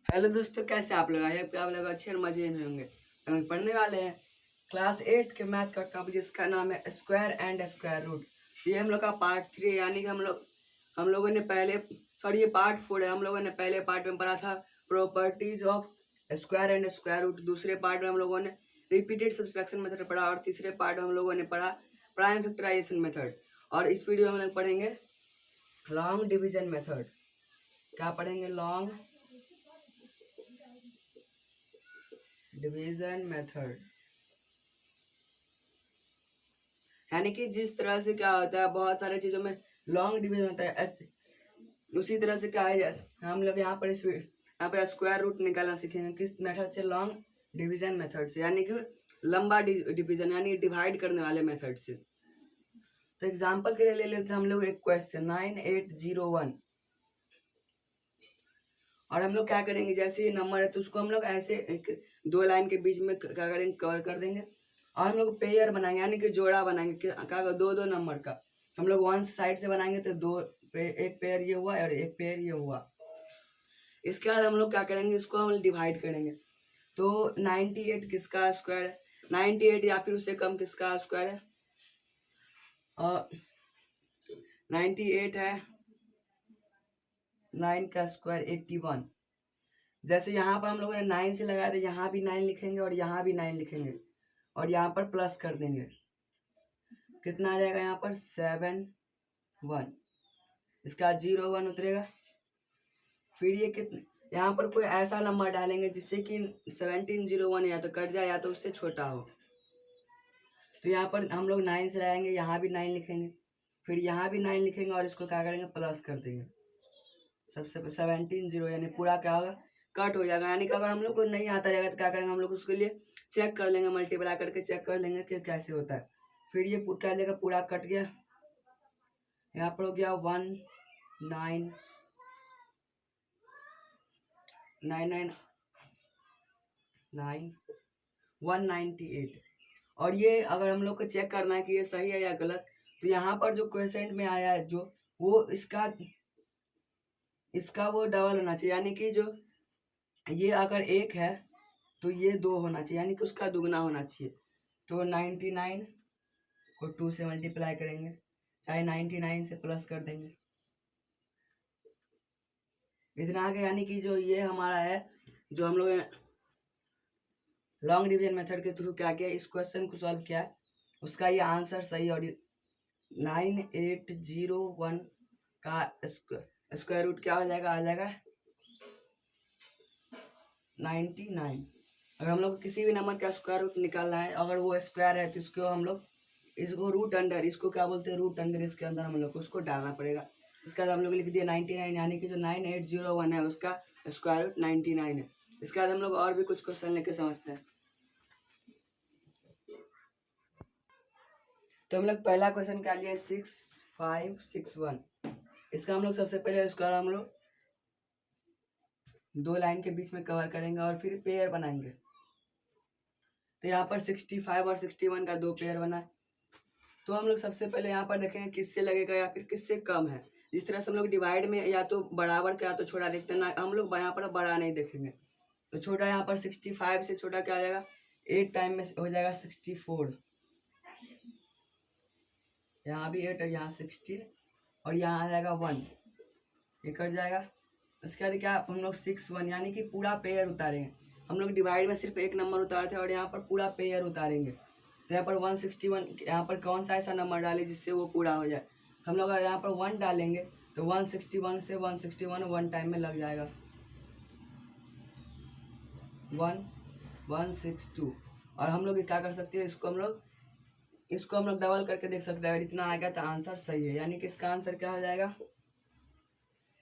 Hello दोस्तों, कैसे आप लोग? आए आप लोग अच्छे और मजे में होंगे। हम पढ़ने वाले हैं क्लास 8 के मैथ का टॉपिक जिसका नाम है स्क्वायर एंड स्क्वायर रूट। ये हम लोग का पार्ट 3 है, यानी कि हम लोगों ने पहले सॉरी ये पार्ट 4 है। हम लोगों ने पहले पार्ट में पढ़ा था properties of square and square root. दूसरे पार्ट में हम लोगों ने रिपीटेड सब्सट्रैक्शन मेथड पढ़ा और तीसरे पार्ट में हम लोगों ने पढ़ा प्राइम फैक्टराइजेशन मेथड। और इस वीडियो में हम लोग पढ़ेंगे लॉन्ग डिवीजन मेथड। क्या पढ़ेंगे? लॉन्ग डिवीजन मेथड, यानी कि जिस तरह से क्या होता है बहुत सारे चीजों में लॉन्ग डिवीजन होता है, उसी तरह से क्या है हम लोग यहाँ पर स्क्वायर रूट निकालना सीखेंगे। किस मेथड से? लॉन्ग डिवीजन मेथड से, यानी कि लंबा डिवीजन यानी डिवाइड करने वाले मेथड से। तो एग्जांपल के लिए ले लेते हैं हम लोग एक क्वेश्चन 9801, और हम लोग क्या करेंगे, जैसे ये नंबर है तो उसको हम लोग ऐसे दो लाइन के बीच में क्या करेंगे, कवर कर देंगे और हम लोग पेयर बनाएंगे, यानी कि जोड़ा बनाएंगे। क्या दो दो नंबर का हम लोग वन साइड से बनाएंगे तो एक पेयर ये हुआ और एक पेयर ये हुआ। इसके बाद हम लोग क्या करेंगे, इसको हम डिवाइड करेंगे। तो 98 किसका स्क्वायर है? 98 या फिर उससे कम किसका स्क्वायर है? और 98 है 9 का स्क्वायर 81। जैसे यहाँ पर हम लोगों ने 9 से लगाया तो यहाँ भी 9 लिखेंगे और यहाँ भी 9 लिखेंगे और यहाँ पर प्लस कर देंगे। कितना आ जाएगा यहाँ पर? 7 1। इसका 0 1 उतरेगा। फिर ये कितने, यहाँ पर कोई ऐसा नंबर डालेंगे जिससे कि 1701 या तो कट जाए या तो उससे छोटा हो। तो यहाँ पर हम लोग 9 से लगाएंगे, यहाँ भी 9 लिखेंगे, फिर यहाँ भी 9 लिखेंगे और इसको क्या करेंगे, प्लस कर देंगे। सबसे 17 यानी पूरा क्या होगा, कट हो जाएगा। यानी कि अगर हम लोग को नहीं आता रहेगा तो क्या करेंगे, हम लोग उसके लिए चेक कर लेंगे, मल्टीप्लाई करके चेक कर लेंगे कि कैसे होता है। फिर ये क्या जगह पूरा कट गया, यहाँ पर हो गया 1 9 9 9 9 198। और ये अगर हम लोग को चेक करना है कि ये सही है या गलत, तो यहाँ पर जो क्वेश्चन में आया है जो वो इसका वो डबल होना चाहिए, यानी कि जो ये अगर 1 है तो ये 2 होना चाहिए, यानी कि उसका दुगना होना चाहिए। तो 99 को 2 से मल्टीप्लाई करेंगे, चाहे 99 से प्लस कर देंगे। इतना आगे, यानी कि जो ये हमारा है, जो हम लोग लॉन्ग डिवीजन मेथड के थ्रू क्या किया, इस क्वेश्चन को सॉल्व किया है, उसका ये आंसर सही। और 9801 का स्क्वायर रूट क्या हो जाएगा? आ जाएगा 99। अगर हम लोग को किसी भी नंबर का स्क्वायर रूट निकालना है, अगर वो स्क्वायर है तो इसको हम लोग इसको रूट अंडर, इसको क्या बोलते हैं, रूट अंडर, इसके अंदर हम लोग को उसको डालना पड़ेगा। उसके बाद हम लोग लिख दिया 99, यानी कि जो 9801 है उसका स्क्वायर रूट 99 है। इसके बाद हम लोग और भी कुछ क्वेश्चन लेके समझते हैं। तो हम लोग पहला क्वेश्चन क्या लिया, 6561। इसका हम लोग सबसे पहले उसका हम लोग दो लाइन के बीच में कवर करेंगे और फिर पेयर बनाएंगे। तो यहाँ पर 65 और 61 का दो पेयर बना है। तो हम लोग सबसे पहले यहाँ पर देखेंगे किससे लगेगा या फिर किससे कम है। जिस तरह से हम लोग डिवाइड में या तो बराबर का या तो छोटा देखते हैं ना, हम लोग यहाँ पर बड़ा नहीं देखेंगे। तो छोटा यहाँ पर 65 से छोटा क्या आ जाएगा, 8 टाइम में हो जाएगा 64। यहाँ भी 8 और यहाँ 16 और यहाँ आ जाएगा 1, ये कट जाएगा। उसके बाद क्या हम लोग 6 1, यानी कि पूरा पेयर उतारेंगे। हम लोग डिवाइड में सिर्फ एक नंबर उतारते हैं और यहाँ पर पूरा पेयर उतारेंगे। तो यहाँ पर 161, यहाँ पर कौन सा ऐसा नंबर डाले जिससे वो पूरा हो जाए। हम लोग अगर यहाँ पर 1 डालेंगे तो 161 से 161 1 टाइम में लग जाएगा, 1 162। और हम लोग क्या कर सकते हैं, इसको हम लोग डबल करके देख सकते हैं। अगर इतना आएगा तो आंसर सही है, यानी कि इसका आंसर क्या हो जाएगा,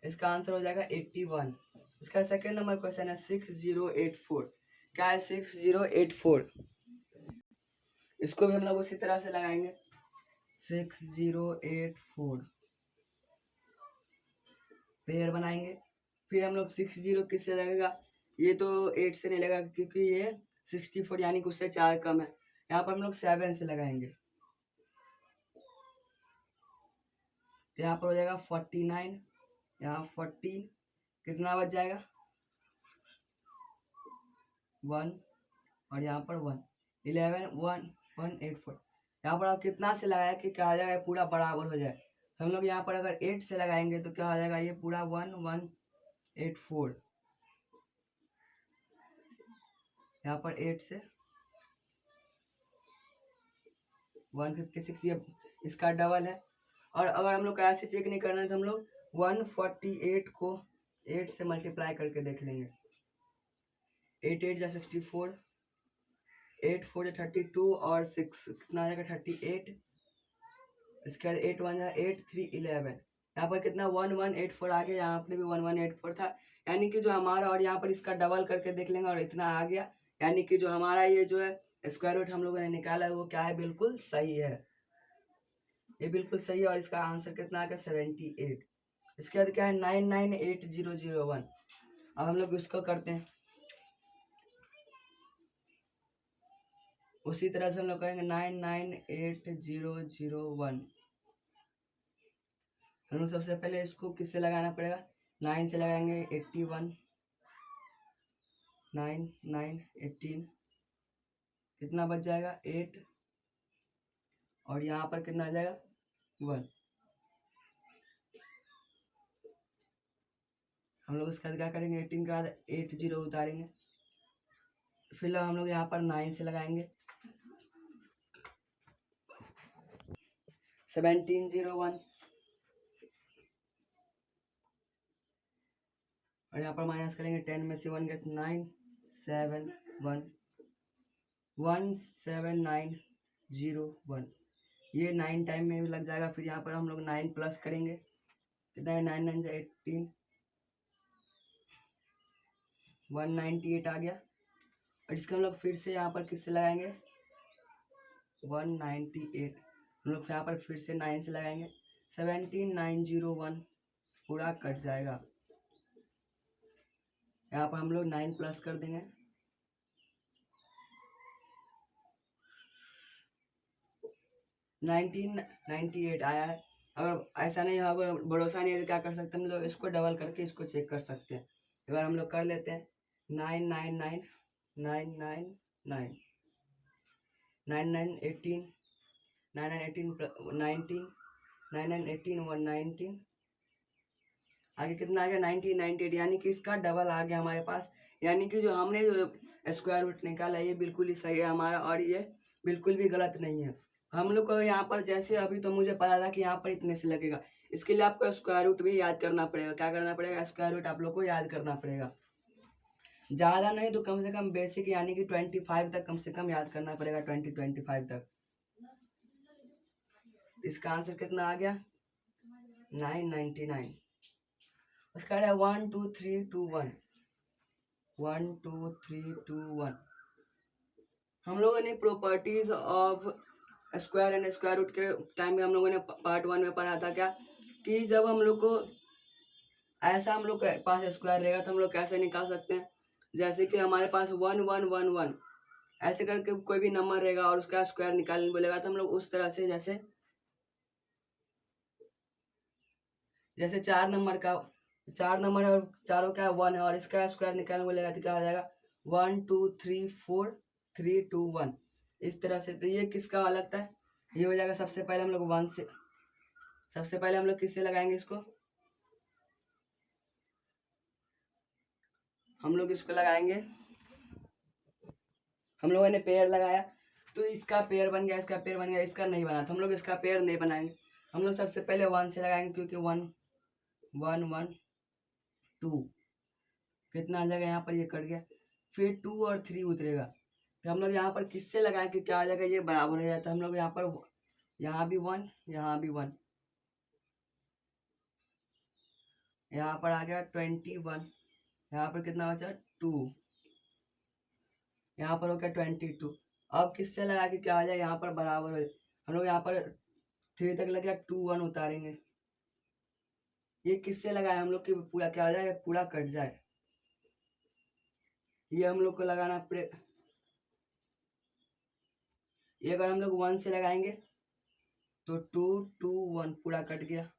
इसका आंसर हो जाएगा 81। इसका सेकेंड नंबर क्वेश्चन है 6084। क्या है 6084? इसको भी हम लोग उसी तरह से लगाएंगे, 6084 पेयर बनाएंगे। फिर हम लोग 60 किससे लगेगा, ये तो 8 से नहीं लगेगा क्योंकि ये 64 यानी कि उससे 4 कम है। यहाँ पर हम लोग 7 से लगाएंगे, यहाँ पर हो जाएगा 49, यहाँ 14, कितना बच जाएगा 1 और यहाँ पर 1, 11 1 1 8 4। यहाँ पर आप कितना से लगाया कि क्या आ जाएगा, पूरा बराबर हो जाए। हम लोग यहाँ पर अगर 8 से लगाएंगे तो क्या हो जाएगा, ये पूरा 1 1 8 4। यहाँ पर 8 से 156, ये इसका डबल है। और अगर हम लोग को ऐसे चेक नहीं करना है तो हम लोग 148 को 8 से मल्टीप्लाई करके देख लेंगे। 8 8 जा 64, 8 4 जा 32 और 6 कितना आ जाएगा 38। इसके बाद 8 1 जा 8 3 11। यहाँ पर कितना 1184 आ गया, यहाँ पर भी 1184 था। यानी कि जो हमारा, और यहाँ पर इसका डबल करके देख लेंगे और इतना आ गया। यानी कि जो हमारा ये जो है स्क्वायर रूट हम लोगों ने निकाला है वो क्या है, बिल्कुल सही है, ये बिल्कुल सही है। और इसका आंसर कितना आ गया 78। इसके बाद क्या है 998001। अब हम लोग इसको करते हैं उसी तरह से, हम लोग करेंगे 998001। हम लोग सबसे पहले इसको किससे लगाना पड़ेगा, 9 से लगाएंगे, 81 9 9 18, कितना बच जाएगा 8, और यहाँ पर कितना आ जाएगा 1। हम लोग इसका क्या करेंगे, 18 के बाद 8 0 उतारेंगे। फिलहाल हम लोग यहाँ पर 9 से लगाएंगे, 1701, और यहाँ पर माइनस करेंगे, 10 में से 1 गया 9 7 1 17901। ये 9 टाइम में भी लग जाएगा। फिर यहाँ पर हम लोग 9 प्लस करेंगे, कितना है 9 9 18, 198 आ गया। और इसको हम लोग फिर से यहाँ पर किससे लगाएंगे, 198। हम लोग यहाँ पर फिर से 9 से लगाएंगे, 17901 पूरा कट जाएगा। यहाँ पर हम लोग 9 प्लस कर देंगे, 1998 आया है। अगर ऐसा नहीं होगा, भरोसा नहीं है तो क्या कर सकते हैं हम लोग, इसको डबल करके इसको चेक कर सकते हैं। एक बार हम लोग कर लेते हैं, 999 999 9918 9918 19 9918 119, आगे कितना आ गया 1998, यानी कि इसका डबल आ गया हमारे पास। यानी कि जो हमने जो स्क्वायर रूट निकाला ये बिल्कुल ही सही है हमारा, और ये बिल्कुल भी गलत नहीं है। हम लोग को यहाँ पर जैसे अभी तो मुझे पता था कि यहाँ पर इतने से लगेगा, इसके लिए आपको स्क्वायर रूट भी याद करना पड़ेगा। क्या करना पड़ेगा, स्क्वायर रूट आप लोग को याद करना पड़ेगा। ज़्यादा नहीं तो कम से कम बेसिक यानी कि 25 तक कम से कम याद करना पड़ेगा, 25 तक। इसका आंसर कितना आ गया 999। उसका है 1 2 3 2 1 1 2 3 2 1। हम लोगों ने properties of square and square root के टाइम में हम लोगों ने पार्ट 1 में पढ़ा था क्या, कि जब हम लोग को ऐसा हम लोग के पास स्क्वायर रहेगा तो हम लोग कैसे निकाल सकते हैं। जैसे कि हमारे पास 1 1 1 1 ऐसे करके कोई भी नंबर रहेगा और उसका स्क्वायर निकालने बोलेगा तो हम लोग उस तरह से, जैसे 4 नंबर है और चारों क्या 1 है और इसका स्क्वायर निकालने बोलेगा तो क्या हो जाएगा 1 2 3 4 3 2 1। इस तरह से तो ये किसका वाला लगता है, ये हो जाएगा। सबसे पहले हम लोग 1 से, सबसे पहले हम लोग किससे लगाएंगे इसको, हम लोग इसको लगाएंगे, हम लोगों ने पेयर लगाया तो इसका पेयर बन गया, इसका पेयर बन गया, इसका नहीं बना तो हम लोग इसका पेयर नहीं बनाएंगे। हम लोग सबसे पहले 1 से लगाएंगे क्योंकि 1 1 1 2 कितना आ जाएगा, यहाँ पर ये कट गया। फिर 2 और 3 उतरेगा तो हम लोग यहाँ पर किससे लगाएं कि क्या आ जाएगा, ये बराबर हो जाता है। हम लोग यहाँ पर यहाँ भी 1 यहाँ भी 1, यहाँ पर आ गया 21, यहाँ पर कितना बचा 2, यहाँ पर हो गया 22। अब किससे लगा के क्या आ जाए, यहाँ पर बराबर हो जाए। हम लोग यहाँ पर 3 तक लग गया, 2 1 उतारेंगे। ये किससे लगाए हम लोग कि पूरा क्या आ जाए, पूरा कट जाए। ये हम लोग को लगाना पड़े, ये अगर हम लोग 1 से लगाएंगे तो 2 2 1 पूरा कट गया,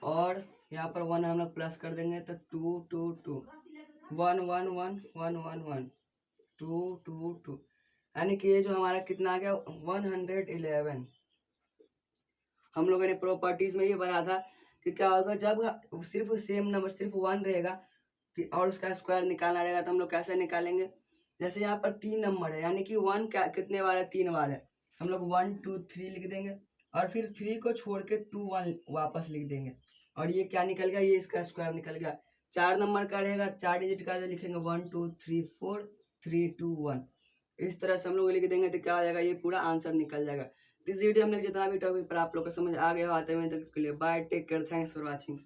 और यहाँ पर 1 हम लोग प्लस कर देंगे तो 2 2 2 1 1 1 1 1 1 2 2 2, यानी कि ये जो हमारा कितना आ गया 111। हम लोगों ने प्रॉपर्टीज में ये पढ़ा था कि क्या होगा जब सिर्फ सेम नंबर सिर्फ 1 रहेगा कि और उसका स्क्वायर निकालना रहेगा, तो हम लोग कैसे निकालेंगे। जैसे यहाँ पर 3 नंबर है, यानी कि 1 क्या कितने बार है, 3 बार है, हम लोग 1 2 3 लिख देंगे और फिर 3 को छोड़ के 2 1 वापस लिख देंगे और ये क्या निकल गया, ये इसका स्क्वायर निकल गया। 4 नंबर का रहेगा, 4 डिजिट का लिखेंगे 1 2 3 4 3 2 1, इस तरह से हम लोग लिख देंगे तो क्या हो जाएगा, ये पूरा आंसर निकल जाएगा। इस वीडियो में जितना भी टॉपिक पर आप लोग को समझ आ गया हो आते हुए, तो bye, take care, thanks for watching.